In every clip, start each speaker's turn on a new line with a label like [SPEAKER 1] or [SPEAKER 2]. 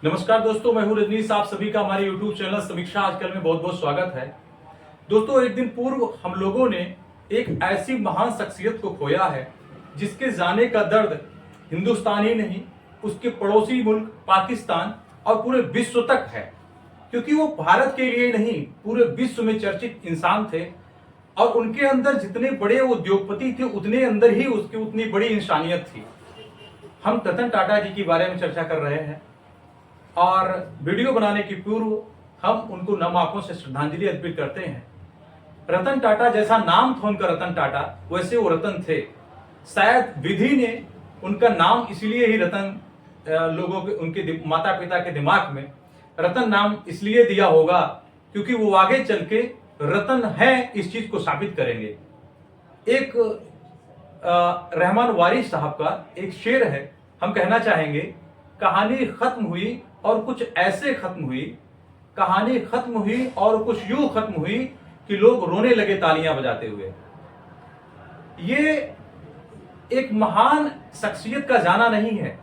[SPEAKER 1] नमस्कार दोस्तों, मैं हूं रजनीश। आप सभी का हमारे YouTube चैनल समीक्षा आजकल में बहुत बहुत स्वागत है। दोस्तों, एक दिन पूर्व हम लोगों ने एक ऐसी महान शख्सियत को खोया है जिसके जाने का दर्द हिंदुस्तान ही नहीं, उसके पड़ोसी मुल्क पाकिस्तान और पूरे विश्व तक है। क्योंकि वो भारत के लिए नहीं, पूरे विश्व में चर्चित इंसान थे और उनके अंदर जितने बड़े उद्योगपति थे उतने अंदर ही उसकी उतनी बड़ी इंसानियत थी। हम रतन टाटा जी के बारे में चर्चा कर रहे हैं और वीडियो बनाने के पूर्व हम उनको नम आंखों से श्रद्धांजलि अर्पित करते हैं। रतन टाटा जैसा नाम था उनका रतन टाटा, वैसे वो रतन थे। शायद विधि ने उनका नाम इसलिए ही रतन लोगों के उनके माता पिता के दिमाग में रतन नाम इसलिए दिया होगा क्योंकि वो आगे चल के रतन है इस चीज को साबित करेंगे। एक रहमान वारिस साहब का एक शेर है, हम कहना चाहेंगे, कहानी खत्म हुई और कुछ ऐसे खत्म हुई, कहानी खत्म हुई और कुछ यूं खत्म हुई कि लोग रोने लगे तालियां बजाते हुए। ये एक महान शख्सियत का जाना नहीं है,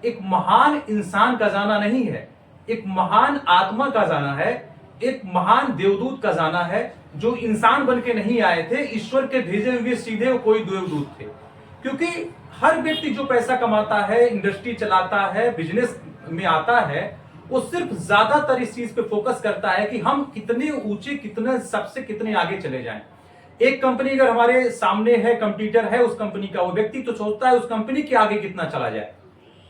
[SPEAKER 1] एक महान इंसान का जाना नहीं है, एक महान आत्मा का जाना है, एक महान देवदूत का जाना है जो इंसान बन के नहीं आए थे, ईश्वर के भेजे हुए सीधे कोई देवदूत थे। क्योंकि हर व्यक्ति जो पैसा कमाता है, इंडस्ट्री चलाता है, बिजनेस में आता है, वो सिर्फ ज्यादातर इस चीज पे फोकस करता है कि हम कितने ऊंचे, कितने सबसे कितने आगे चले जाएं। एक कंपनी अगर हमारे सामने है, कंप्यूटर है उस कंपनी का, वो व्यक्ति तो सोचता है उस कंपनी के आगे कितना चला जाए।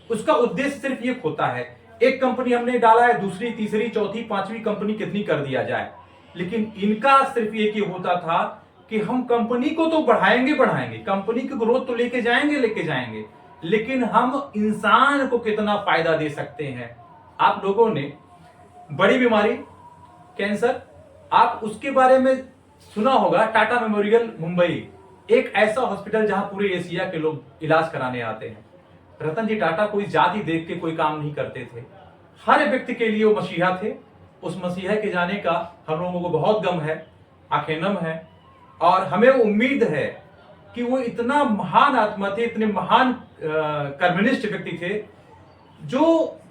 [SPEAKER 1] उसका उद्देश्य सिर्फ ये होता है, एक कंपनी हमने डाला है, दूसरी, तीसरी, चौथी, पांचवी कंपनी कितनी कर दिया जाए। लेकिन इनका सिर्फ एक ही होता था कि हम कंपनी को तो बढ़ाएंगे, कंपनी की ग्रोथ तो लेके जाएंगे, लेकिन हम इंसान को कितना फायदा दे सकते हैं। आप लोगों ने बड़ी बीमारी कैंसर, आप उसके बारे में सुना होगा। टाटा मेमोरियल मुंबई एक ऐसा हॉस्पिटल जहां पूरे एशिया के लोग इलाज कराने आते हैं। रतन जी टाटा कोई जाति देख के कोई काम नहीं करते थे, हर व्यक्ति के लिए वो मसीहा थे। उस मसीहा के जाने का हम लोगों को बहुत गम है, आंखें नम है और हमें उम्मीद है कि वो इतना महान आत्मा थे, इतने महान कर्मनिष्ठ व्यक्ति थे जो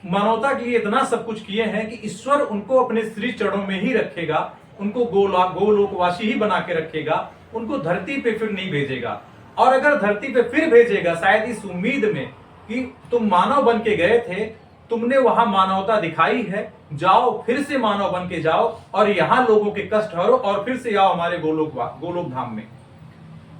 [SPEAKER 1] मानवता के लिए इतना सब कुछ किए हैं कि ईश्वर उनको अपने श्री चरणों में ही रखेगा, उनको गोलोकवासी ही बना के रखेगा, उनको धरती पे फिर नहीं भेजेगा। और अगर धरती पे फिर भेजेगा, शायद इस उम्मीद में कि तुम मानव बन के गए थे, तुमने वहां मानवता दिखाई है, जाओ फिर से मानव बन के जाओ और यहां लोगों के कष्ट हरो और फिर से आओ हमारे गोलोक धाम में।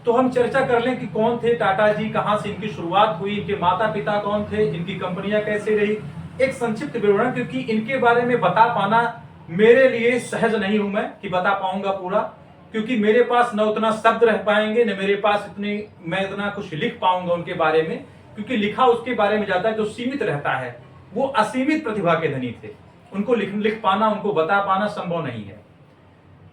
[SPEAKER 1] तो हम चर्चा कर लें कि कौन थे टाटा जी, कहां से इनकी शुरुआत हुई, इनके माता पिता कौन थे, इनकी कंपनियां कैसे रही। एक संक्षिप्त विवरण, क्योंकि इनके बारे में बता पाना मेरे लिए सहज नहीं हूं मैं कि बता पाऊंगा पूरा, क्योंकि मेरे पास न उतना शब्द रह पाएंगे, न मेरे पास मैं इतना कुछ लिख पाऊंगा उनके बारे में। क्योंकि लिखा उसके बारे में जाता है जो सीमित रहता है, वो असीमित प्रतिभा के धनी थे, उनको लिख पाना, उनको बता पाना संभव नहीं है।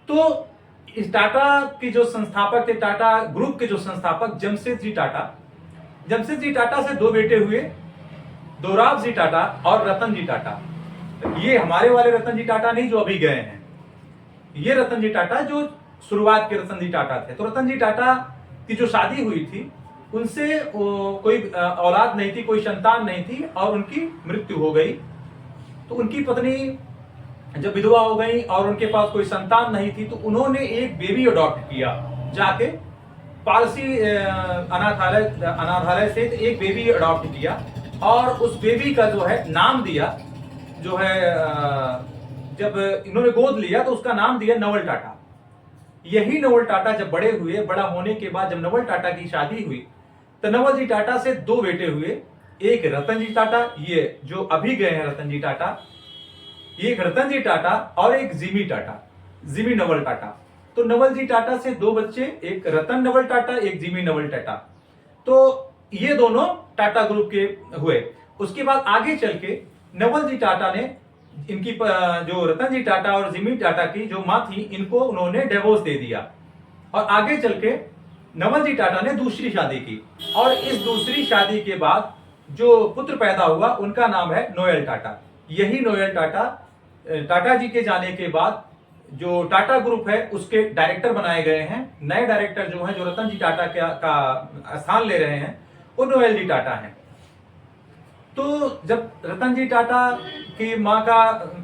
[SPEAKER 1] तो इस टाटा के जो संस्थापक थे, टाटा ग्रुप के जो संस्थापक जमशेद जी टाटा से दो बेटे हुए, दोराब जी टाटा और रतन जी टाटा। ये हमारे वाले रतन जी टाटा नहीं जो अभी गए हैं, ये रतन जी टाटा जो शुरुआत के रतन जी टाटा थे। तो रतन जी टाटा की जो शादी हुई थी उनसे कोई औलाद नहीं थी, कोई संतान नहीं थी और उनकी मृत्यु हो गई। तो उनकी पत्नी जब विधवा हो गई और उनके पास कोई संतान नहीं थी, तो उन्होंने एक बेबी अडॉप्ट किया, जाके पारसी अनाथालय से एक बेबी अडॉप्ट किया और उस बेबी का जो है नाम दिया, जो है जब इन्होंने गोद लिया तो उसका नाम दिया नवल टाटा। यही नवल टाटा जब बड़े हुए, बड़ा होने के बाद जब नवल टाटा की शादी हुई तो नवल जी टाटा से दो बेटे हुए, एक रतन जी टाटा, ये जो अभी गए हैं रतन जी टाटा, एक रतन जी टाटा और एक जिमी नवल टाटा। तो नवल जी टाटा से दो बच्चे, एक रतन नवल टाटा, एक जिमी नवल टाटा। तो ये दोनों टाटा ग्रुप के हुए। उसके बाद आगे चल के नवल जी टाटा ने इनकी जो रतन जी टाटा और जिमी टाटा की जो मां थी, इनको उन्होंने डिवोर्स दे दिया और आगे चल के नवल जी टाटा ने दूसरी शादी की और इस दूसरी शादी के बाद जो पुत्र पैदा हुआ उनका नाम है नोएल टाटा। यही नोएल टाटा टाटा जी के जाने के बाद जो टाटा ग्रुप है उसके डायरेक्टर बनाए गए हैं। नए डायरेक्टर जो हैं, जो रतन जी टाटा का स्थान ले रहे हैं, वो नोएल जी टाटा हैं। तो जब रतन जी टाटा की माँ का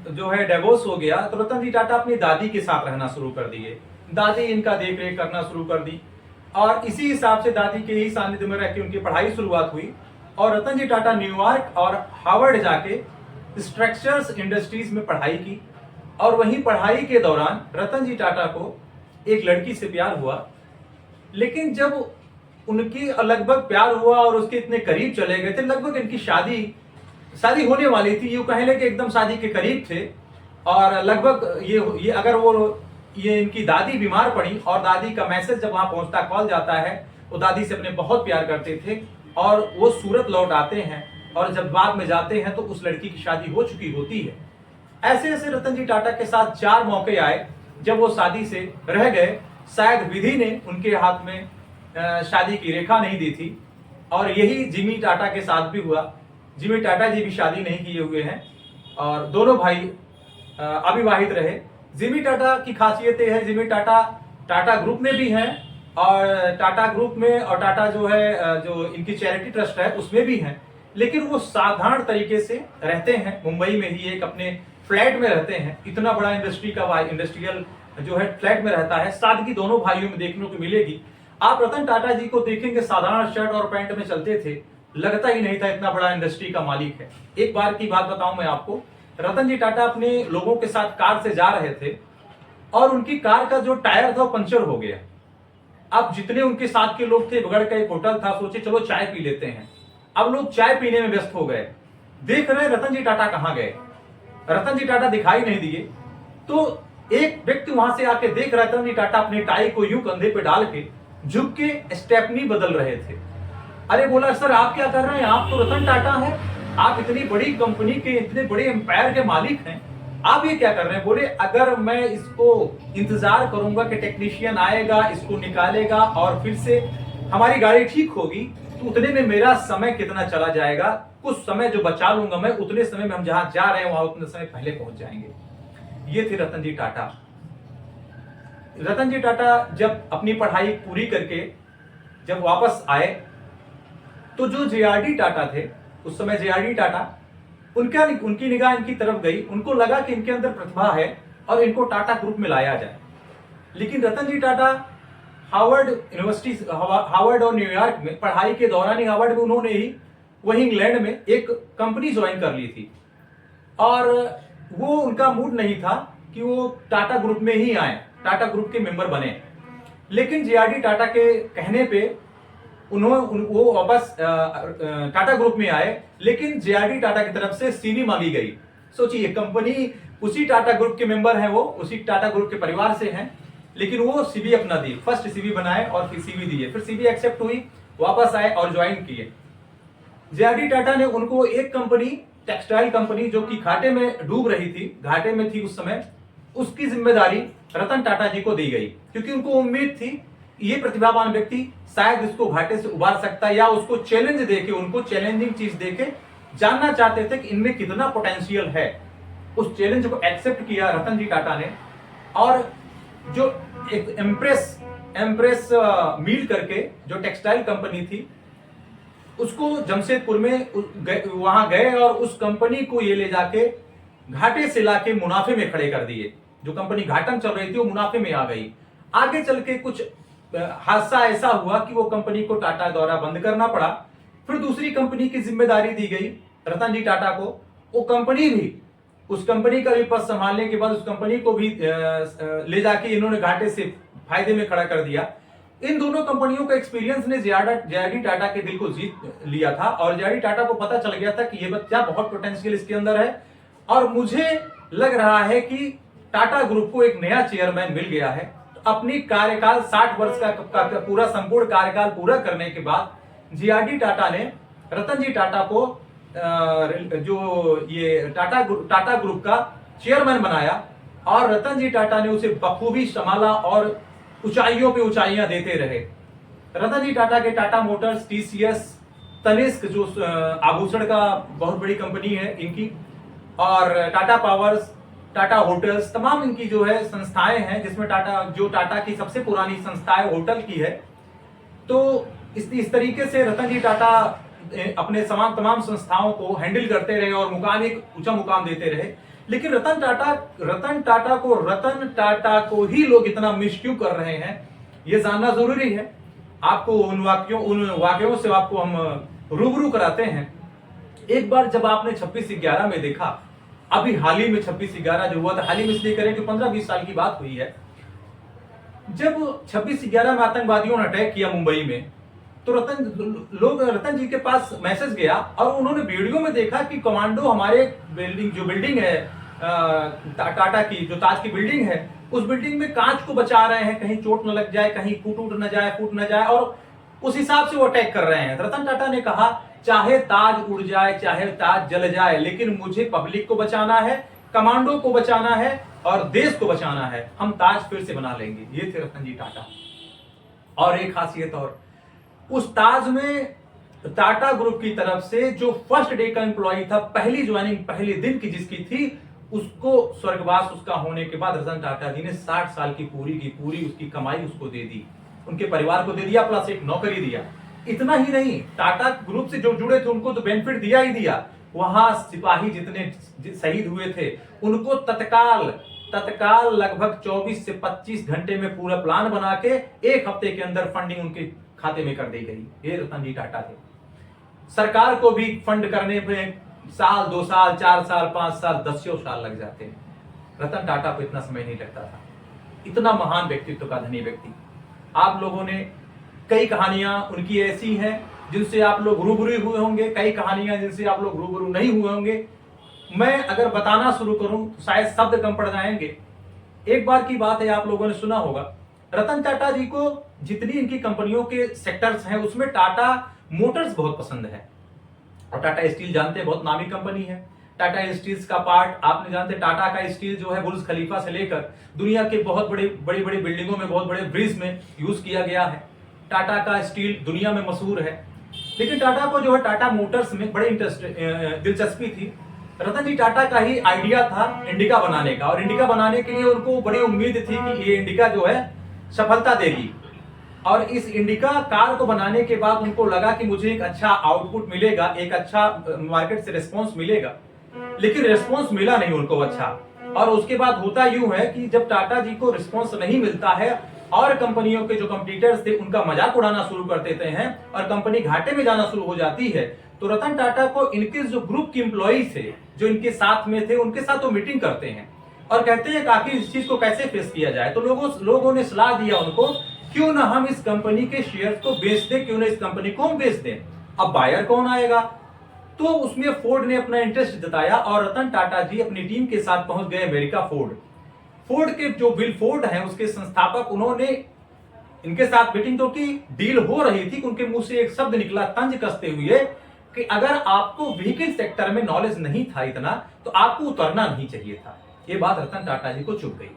[SPEAKER 1] जो है डिवोर्स हो गया तो रतन जी टाटा अपनी दादी के साथ रहना शुरू कर दिए। दादी इनका देख रेख करना शुरू कर दी और इसी हिसाब से दादी के ही सानिध्य में रह के उनकी पढ़ाई शुरुआत हुई और रतन जी टाटा न्यूयॉर्क और हार्वर्ड जाके स्ट्रक्चर्स इंडस्ट्रीज में पढ़ाई की और वहीं पढ़ाई के दौरान रतन जी टाटा को एक लड़की से प्यार हुआ। लेकिन जब उनकी लगभग प्यार हुआ और उसके इतने करीब चले गए थे, लगभग इनकी शादी होने वाली थी, यूं कह ले कि एकदम शादी के करीब थे और लगभग ये अगर ये इनकी दादी बीमार पड़ी और दादी का मैसेज जब वहां पहुंचता, कॉल जाता है, वो दादी से अपने बहुत प्यार करते थे और वो सूरत लौट आते हैं और जब बाद में जाते हैं तो उस लड़की की शादी हो चुकी होती है। ऐसे ऐसे रतन जी टाटा के साथ 4 मौके आए जब वो शादी से रह गए। शायद विधि ने उनके हाथ में शादी की रेखा नहीं दी थी और यही जिमी टाटा के साथ भी हुआ। जिमी टाटा जी भी शादी नहीं किए हुए हैं और दोनों भाई अविवाहित रहे। जिमी टाटा की खासियत है, जिमी टाटा टाटा ग्रुप में भी हैं और टाटा ग्रुप में और टाटा जो है जो इनकी चैरिटी ट्रस्ट है उसमें भी हैं, लेकिन वो साधारण तरीके से रहते हैं। मुंबई में ही एक अपने फ्लैट में रहते हैं। इतना बड़ा इंडस्ट्रियल जो है फ्लैट में रहता है। सादगी दोनों भाइयों में देखने को मिलेगी। आप रतन टाटा जी को देखेंगे साधारण शर्ट और पैंट में चलते थे, लगता ही नहीं था इतना बड़ा इंडस्ट्री का मालिक है। एक बार की बात बताऊं मैं आपको, रतन जी टाटा अपने लोगों के साथ कार से जा रहे थे और उनकी कार का जो टायर था वो पंचर हो गया। अब जितने उनके साथ के लोग थे, बगड़ का एक होटल था, सोचे चलो चाय पी लेते हैं। अब लोग चाय पीने में व्यस्त हो गए, देख रहे रतन जी टाटा कहां गए। रतन जी टाटा दिखाई नहीं दिए तो एक व्यक्ति वहां से आके देख रहा, रतन जी टाटा अपनी टाई को यूं कंधे पे डाल के झुक के स्टेपनी बदल रहे थे। अरे बोला सर आप क्या कर रहे हैं, आप तो रतन टाटा हैं, आप इतनी बड़ी कंपनी के इतने बड़े एम्पायर के मालिक हैं, आप ये क्या कर रहे हैं। बोले अगर मैं इसको इंतजार करूंगा कि टेक्नीशियन आएगा, इसको निकालेगा और फिर से हमारी गाड़ी ठीक होगी तो उतने में मेरा समय कितना चला जाएगा। कुछ समय जो बचा लूंगा मैं, उतने समय में हम जहां जा रहे हैं वहां उतने समय पहले पहुंच जाएंगे। ये थे रतन जी टाटा। रतन जी टाटा जब अपनी पढ़ाई पूरी करके जब वापस आए तो जो जेआरडी टाटा थे उस समय, जेआरडी टाटा उनकी निगाह इनकी तरफ गई। उनको लगा कि इनके अंदर प्रतिभा है और इनको टाटा ग्रुप में लाया जाए। लेकिन रतन जी टाटा हार्वर्ड और न्यूयॉर्क में पढ़ाई के दौरान ही, हार्वर्ड में उन्होंने ही वही इंग्लैंड में एक कंपनी ज्वाइन कर ली थी और वो उनका मूड नहीं था कि वो टाटा ग्रुप में ही आए, टाटा ग्रुप के मेंबर बने। लेकिन जेआरडी टाटा के कहने पे वो वापस टाटा ग्रुप में आए, लेकिन जेआरडी टाटा की तरफ से सीवी मांगी गई। सोचिए, कंपनी उसी टाटा ग्रुप के मेंबर हैं, वो उसी टाटा ग्रुप के परिवार से हैं, लेकिन वो सीवी अपना दी, फर्स्ट सीवी बनाए और फिर सीवी दिए, फिर सीवी एक्सेप्ट हुई, वापस आए और ज्वाइन किए। जेआरडी टाटा ने उनको एक कंपनी, टेक्सटाइल कंपनी जो कि घाटे में डूब रही थी, घाटे में थी उस समय, उसकी जिम्मेदारी रतन टाटा जी को दी गई, क्योंकि उनको उम्मीद थी ये प्रतिभावान व्यक्ति शायद इसको घाटे से उबार सकता है, या उसको चैलेंज देके, उनको चैलेंजिंग चीज देके जानना चाहते थे कि इनमें कितना पोटेंशियल है। उस चैलेंज को एक्सेप्ट किया रतन जी टाटा ने और जो एक एम्प्रेस मील करके जो टेक्सटाइल कंपनी थी उसको जमशेदपुर में वहां गए और उस कंपनी को ये ले जाके घाटे से लाके मुनाफे में खड़े कर दिए। जो कंपनी घाटा में चल रही थी वो मुनाफे में आ गई। आगे चल के कुछ हादसा ऐसा हुआ कि वो कंपनी को टाटा द्वारा बंद करना पड़ा। फिर दूसरी कंपनी की जिम्मेदारी दी गई रतन जी टाटा को। वो कंपनी भी, उस कंपनी का भी पद संभालने के बाद उस कंपनी को भी ले जाके इन्होंने घाटे से फायदे में खड़ा कर दिया। इन दोनों कंपनियों का एक्सपीरियंस ने जेआरडी टाटा के दिल को जीत लिया था और जेआरडी टाटा को पता चल गया था कि ये बच्चा बहुत पोटेंशियल इसके अंदर है और मुझे लग रहा है कि टाटा ग्रुप को एक नया चेयरमैन मिल गया है। तो अपनी कार्यकाल 60 वर्ष का पूरा संपूर्ण कार्यकाल पूरा करने के बाद जेआरडी टाटा ने रतन जी टाटा को जो ये टाटा ग्रुप का चेयरमैन बनाया और रतन जी टाटा ने उसे बखूबी संभाला और ऊंचाइयों पे ऊंचाइयां देते रहे। रतन जी टाटा के टाटा मोटर्स, टीसीएस, तनिष्क जो आभूषण का बहुत बड़ी कंपनी है इनकी, और टाटा पावर्स, टाटा होटल्स, तमाम इनकी जो है संस्थाएं हैं, जिसमें टाटा की सबसे पुरानी संस्था है होटल की है। तो इस तरीके से रतन जी टाटा अपने तमाम संस्थाओं को हैंडल करते रहे और एक ऊंचा मुकाम देते रहे। लेकिन रतन टाटा को ही लोग इतना मिस क्यों कर रहे हैं, ये जानना जरूरी है। आपको उन वाक्यों से आपको हम रूबरू कराते हैं। एक बार जब आपने 26/11 में देखा, अभी हाल ही में 26/11 जो हुआ था, हाल ही में इसलिए करें कि 15-20 साल की बात हुई है। जब 26/11 में आतंकवादियों ने अटैक किया मुंबई में, तो रतन जी के पास मैसेज गया और उन्होंने वीडियो में देखा कि कमांडो हमारे बिल्डिंग है टाटा की, जो ताज की बिल्डिंग है, उस बिल्डिंग में कांच को बचा रहे हैं, कहीं चोट न लग जाए, कहीं फूट न जाए, और उस हिसाब से वो अटैक कर रहे हैं। रतन टाटा ने कहा, चाहे ताज उड़ जाए, चाहे ताज जल जाए, लेकिन मुझे पब्लिक को बचाना है, कमांडो को बचाना है और देश को बचाना है। हम ताज फिर से बना लेंगे। ये थे रतन जी टाटा। और एक खासियत और, उस ताज में टाटा ग्रुप की तरफ से जो फर्स्ट डे का एम्प्लॉय था, पहली ज्वाइनिंग पहले दिन की जिसकी थी, उसको स्वर्गवास उसका होने के बाद रतन टाटा जी ने 60 साल की पूरी उसकी कमाई उसको दे दी, उनके परिवार को दे दिया, प्लस एक नौकरी दिया। इतना ही नहीं, टाटा ग्रुप से जो जुड़े थे उनको तो बेनिफिट दिया ही दिया। वहां सिपाही जितने शहीद हुए थे उनको तत्काल लगभग 24 से 25 घंटे में पूरा प्लान बना के 1 हफ्ते के अंदर फंडिंग उनके खाते में कर दी गई। ये रतन जी टाटा थे। सरकार को भी फंड करने में साल, 2 साल, 4 साल, 5 साल, 10 साल लग जाते हैं। रतन टाटा को इतना समय नहीं लगता था। इतना महान व्यक्तित्व का धनी व्यक्ति। आप लोगों ने कई कहानियां उनकी ऐसी हैं जिनसे आप लोग रूबरू हुए होंगे, कई कहानियां जिनसे आप लोग रूबरू नहीं हुए होंगे। मैं अगर बताना शुरू करूं तो शायद शब्द कम पड़ जाएंगे। एक बार की बात है, आप लोगों ने सुना होगा, रतन टाटा जी को जितनी इनकी कंपनियों के सेक्टर्स हैं उसमें टाटा मोटर्स बहुत पसंद है। और टाटा स्टील जानते हैं, बहुत नामी कंपनी है। टाटा स्टील्स का पार्ट आपने जानते, टाटा का स्टील जो है बुर्ज खलीफा से लेकर दुनिया के बहुत बड़ी बिल्डिंगों में, बहुत बड़े ब्रिज में यूज किया गया है। टाटा का स्टील दुनिया में मशहूर है। लेकिन टाटा को जो है टाटा मोटर्स में बड़ी दिलचस्पी थी। रतन जी टाटा का ही आइडिया था इंडिका बनाने का, और इंडिका बनाने के लिए उनको बड़ी उम्मीद थी कि ये इंडिका जो है सफलता देगी। और इस इंडिका कार को बनाने के बाद उनको लगा कि मुझे एक अच्छा आउटपुट मिलेगा, एक अच्छा मार्केट से रिस्पॉन्स मिलेगा। लेकिन रिस्पॉन्स मिला नहीं उनको अच्छा। और उसके बाद होता यूं है कि जब टाटा जी को रिस्पॉन्स नहीं मिलता है और कंपनियों के जो कंपटीटर्स थे उनका मजाक उड़ाना शुरू कर देते हैं और कंपनी घाटे में जाना शुरू हो जाती है, तो रतन टाटा को इनके जो ग्रुप के एम्प्लॉइज थे, जो इनके साथ में थे, उनके साथ वो मीटिंग करते हैं और कहते हैं कि आखिर इस चीज को कैसे फेस किया जाए। तो लोगों ने सलाह दिया उनको, क्यों ना हम इस कंपनी के शेयर को बेच दें, क्यों ना इस कंपनी को हम बेच दें। अब बायर कौन आएगा? तो उसमें फोर्ड ने अपना इंटरेस्ट जताया और रतन टाटा जी अपनी टीम के साथ पहुंच गए अमेरिका। फोर्ड के जो विल फोर्ड हैं उसके संस्थापक, उन्होंने इनके साथ मीटिंग तो की, डील हो रही थी कि उनके मुंह से एक शब्द निकला तंज कसते हुए कि अगर आपको व्हीकल सेक्टर में नॉलेज नहीं था इतना, तो आपको उतरना नहीं चाहिए था। ये बात रतन टाटा जी को चुभ गई।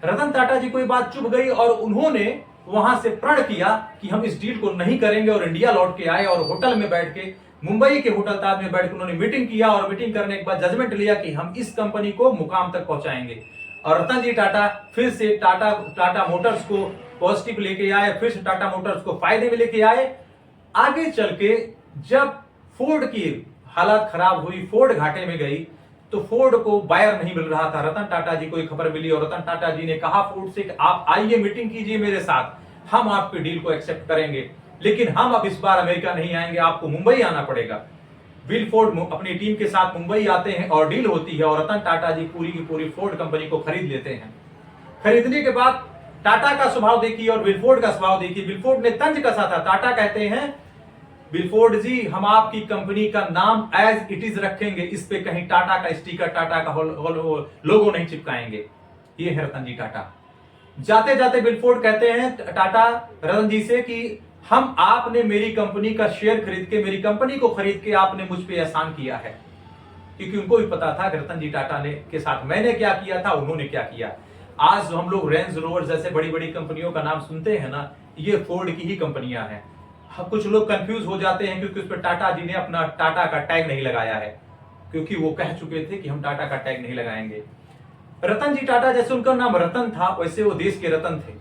[SPEAKER 1] रतन टाटा जी को ये बात चुभ गई और उन्होंने वहां से प्रण किया कि हम इस डील को नहीं करेंगे, और इंडिया लौट के आए और होटल में बैठ के, मुंबई के होटल ताज में बैठ के उन्होंने मीटिंग किया और मीटिंग करने के बाद जजमेंट लिया कि हम इस कंपनी को मुकाम तक पहुंचाएंगे। और रतन जी टाटा फिर से टाटा मोटर्स को पॉजिटिव लेके आए, फिर से टाटा मोटर्स को फायदे में लेके आए। आगे चल के जब फोर्ड की हालत खराब हुई, फोर्ड घाटे में गई, तो फोर्ड को बायर नहीं मिल रहा था। रतन टाटा जी को एक खबर मिली और रतन टाटा जी ने कहा फोर्ड से कि आप आइए, मीटिंग कीजिए मेरे साथ, हम आपकी डील को एक्सेप्ट करेंगे, लेकिन हम अब इस बार अमेरिका नहीं आएंगे, आपको मुंबई आना पड़ेगा। विल फोर्ड अपनी टीम के साथ मुंबई आते हैं और डील होती है और रतन टाटा जी पूरी की पूरी फोर्ड कंपनी को खरीद लेते हैं। खरीदने के बाद टाटा का स्वभाव देखिए और विल फोर्ड का स्वभाव देखिए। विल फोर्ड ने तंज कसा था। टाटा कहते हैं, विल फोर्ड जी, हम आपकी कंपनी का नाम एज इट इज रखेंगे, इस पे कहीं टाटा का स्टिकर, टाटा का लोगो नहीं चिपकाएंगे। ये है रतन जी टाटा। जाते जाते विल फोर्ड कहते हैं टाटा रतन जी से कि हम आपने मेरी कंपनी का शेयर खरीद के, मेरी कंपनी को खरीद के आपने मुझ पे एहसान किया है। क्योंकि उनको भी पता था कि रतन जी टाटा ने के साथ मैंने क्या किया था, उन्होंने क्या किया। आज जो हम लोग रेंज रोवर जैसे बड़ी बड़ी कंपनियों का नाम सुनते हैं ना, ये फोर्ड की ही कंपनियां हैं। कुछ लोग कंफ्यूज हो जाते हैं क्योंकि उस पर टाटा जी ने अपना टाटा का टैग नहीं लगाया है, क्योंकि वो कह चुके थे कि हम टाटा का टैग नहीं लगाएंगे। रतन जी टाटा, जैसे उनका नाम रतन था वैसे वो देश के रतन थे।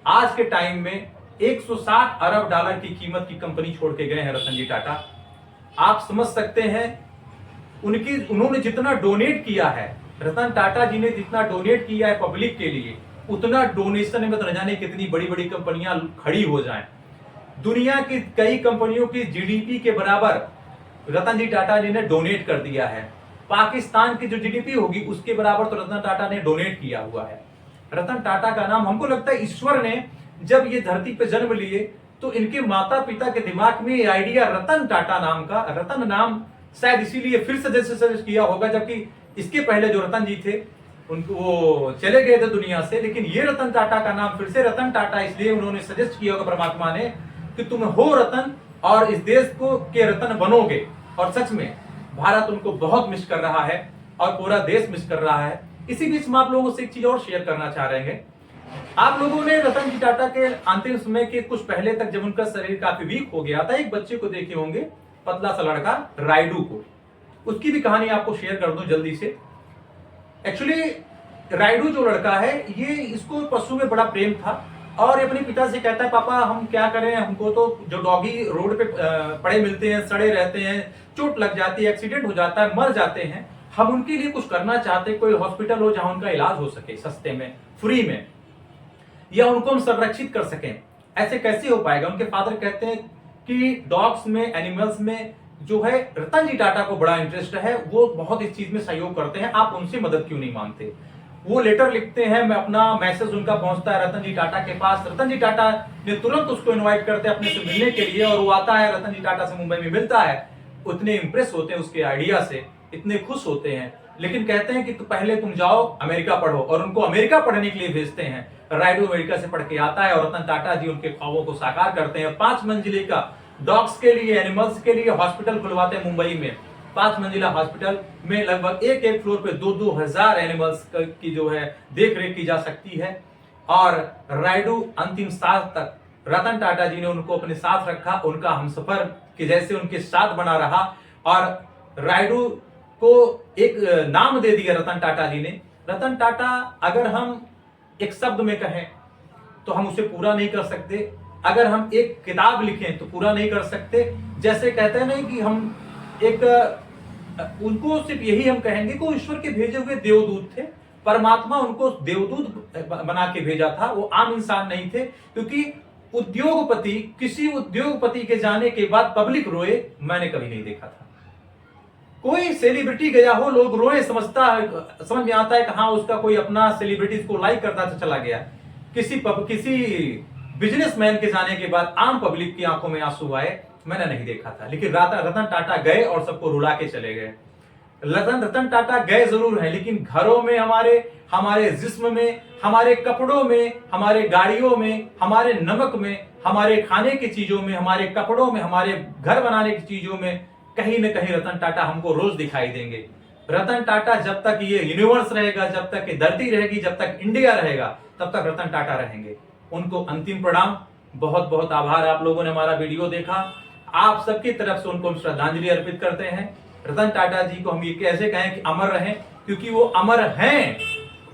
[SPEAKER 1] आज के टाइम में 160 अरब डॉलर की कीमत की कंपनी छोड़ के गए हैं रतन जी टाटा। आप समझ सकते हैं उन्होंने जितना डोनेट किया है, रतन टाटा जी ने जितना डोनेट किया है पब्लिक के लिए, उतना डोनेशन में तो न जाने कितनी बड़ी बड़ी कंपनियां खड़ी हो जाएं। दुनिया की कई कंपनियों की जीडीपी के बराबर रतन जी टाटा जी ने डोनेट कर दिया है। पाकिस्तान की जो जीडीपी होगी उसके बराबर तो रतन टाटा ने डोनेट किया हुआ है। रतन टाटा का नाम, हमको लगता है ईश्वर ने जब ये धरती पे जन्म लिए तो इनके माता पिता के दिमाग में ये आइडिया रतन टाटा नाम का, रतन नाम शायद इसीलिए फिर से सजेस्ट किया होगा, जबकि इसके पहले जो रतन जी थे उनको वो चले गए थे दुनिया से, लेकिन ये रतन टाटा का नाम फिर से रतन टाटा इसलिए उन्होंने सजेस्ट किया होगा परमात्मा ने कि तुम हो रतन और इस देश को के रतन बनोगे। और सच में भारत उनको बहुत मिस कर रहा है और पूरा देश मिस कर रहा है। इसी बीच में आप लोगों से एक चीज और शेयर करना चाह रहे हैं। आप लोगों ने रतन जी टाटा के अंतिम समय के कुछ पहले तक जब उनका शरीर काफी वीक हो गया था, एक बच्चे को देखे होंगे, पतला सा लड़का राइडू को, उसकी भी कहानी आपको शेयर कर दूं जल्दी से। एक्चुअली राइडू जो लड़का है ये, इसको पशु में बड़ा प्रेम था और अपने पिता से कहता है पापा हम क्या करें, हमको तो जो डॉगी रोड पे पड़े मिलते हैं, सड़े रहते हैं, चोट लग जाती है, एक्सीडेंट हो जाता है, मर जाते हैं, हम उनके लिए कुछ करना चाहते हैं, कोई हॉस्पिटल हो जहां उनका इलाज हो सके सस्ते में, फ्री में, या उनको हम संरक्षित कर सकें। ऐसे कैसे हो पाएगा? उनके फादर कहते हैं कि डॉग्स में, एनिमल्स में जो है रतन जी टाटा को बड़ा इंटरेस्ट है, वो बहुत इस चीज में सहयोग करते हैं, आप उनसे मदद क्यों नहीं मांगते? वो लेटर लिखते हैं, मैं अपना मैसेज उनका पहुंचता है रतन जी टाटा के पास। रतन जी टाटा ने तुरंत उसको इनवाइट करते हैं अपने से मिलने के लिए और वो आता है, रतन जी टाटा से मुंबई में मिलता है। उतने इंप्रेस होते हैं उसके आइडिया से, इतने खुश होते हैं, लेकिन कहते हैं कि तो पहले तुम जाओ अमेरिका पढ़ो, और उनको अमेरिका पढ़ने के लिए भेजते हैं। राइडू अमेरिका से पढ़ के आता है और रतन टाटा जी उनके ख्वाबों को साकार करते हैं। 5 मंजिले का डॉग्स के लिए, एनिमल्स के लिए हॉस्पिटल खुलवाते हैं मुंबई में। 5 मंजिला हॉस्पिटल में लगभग एक फ्लोर पे 2-2 हजार एनिमल्स की जो है देख रेख की जा सकती है। और राइडू अंतिम सांस तक रतन टाटा जी ने उनको अपने साथ रखा, उनका हमसफर के जैसे उनके साथ बना रहा। और राइडू को एक नाम दे दिया रतन टाटा जी ने। रतन टाटा अगर हम एक शब्द में कहें तो हम उसे पूरा नहीं कर सकते, अगर हम एक किताब लिखें तो पूरा नहीं कर सकते। जैसे कहते हैं ना कि हम एक, उनको सिर्फ यही हम कहेंगे कि वो ईश्वर के भेजे हुए देवदूत थे। परमात्मा उनको देवदूत बना के भेजा था, वो आम इंसान नहीं थे। क्योंकि उद्योगपति, किसी उद्योगपति के जाने के बाद पब्लिक रोए मैंने कभी नहीं देखा था। कोई सेलिब्रिटी गया हो, लोग रोए, समझ में आता है कि हाँ उसका कोई अपना सेलिब्रिटी को लाइक करता तो चला गया। किसी बिजनेसमैन के जाने के बाद आम पब्लिक की आंखों में आंसू आए, मैंने नहीं देखा था। लेकिन रतन टाटा गए और सबको रुला के चले गए। रतन टाटा गए जरूर हैं, लेकिन घरों में, हमारे जिस्म में, हमारे कपड़ों में, हमारे गाड़ियों में, हमारे नमक में, हमारे खाने की चीजों में, हमारे कपड़ों में, हमारे घर बनाने की चीजों में कहीं न कहीं रतन टाटा हमको रोज दिखाई देंगे। रतन टाटा जब तक ये यूनिवर्स रहेगा, जब तक ये धरती रहेगी, जब तक इंडिया रहेगा, तब तक रतन टाटा रहेंगे। उनको अंतिम प्रणाम, बहुत बहुत आभार। आप लोगों ने हमारा वीडियो देखा, आप सबकी तरफ से उनको हम श्रद्धांजलि अर्पित करते हैं। रतन टाटा जी को हम ये कैसे कहें कि अमर रहें, क्योंकि वो अमर हैं,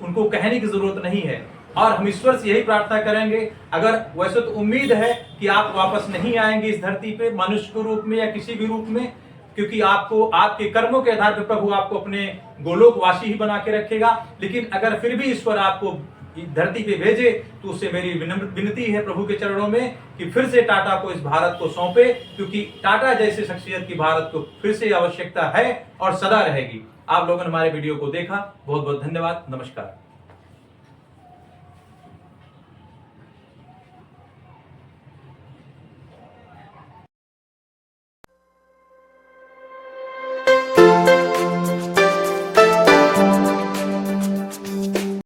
[SPEAKER 1] उनको कहने की जरूरत नहीं है। और हम ईश्वर से यही प्रार्थना करेंगे, अगर वैसे तो उम्मीद है कि आप वापस नहीं आएंगे इस धरती पे मनुष्य के रूप में या किसी भी रूप में, क्योंकि आपको आपके कर्मों के आधार पर प्रभु आपको अपने गोलोकवासी ही बना के रखेगा। लेकिन अगर फिर भी ईश्वर आपको धरती पे भेजे तो उससे मेरी विनती है प्रभु के चरणों में कि फिर से टाटा को इस भारत को सौंपे, क्योंकि टाटा जैसे शख्सियत की भारत को फिर से आवश्यकता है और सदा रहेगी। आप लोगों ने हमारे वीडियो को देखा, बहुत बहुत धन्यवाद, नमस्कार।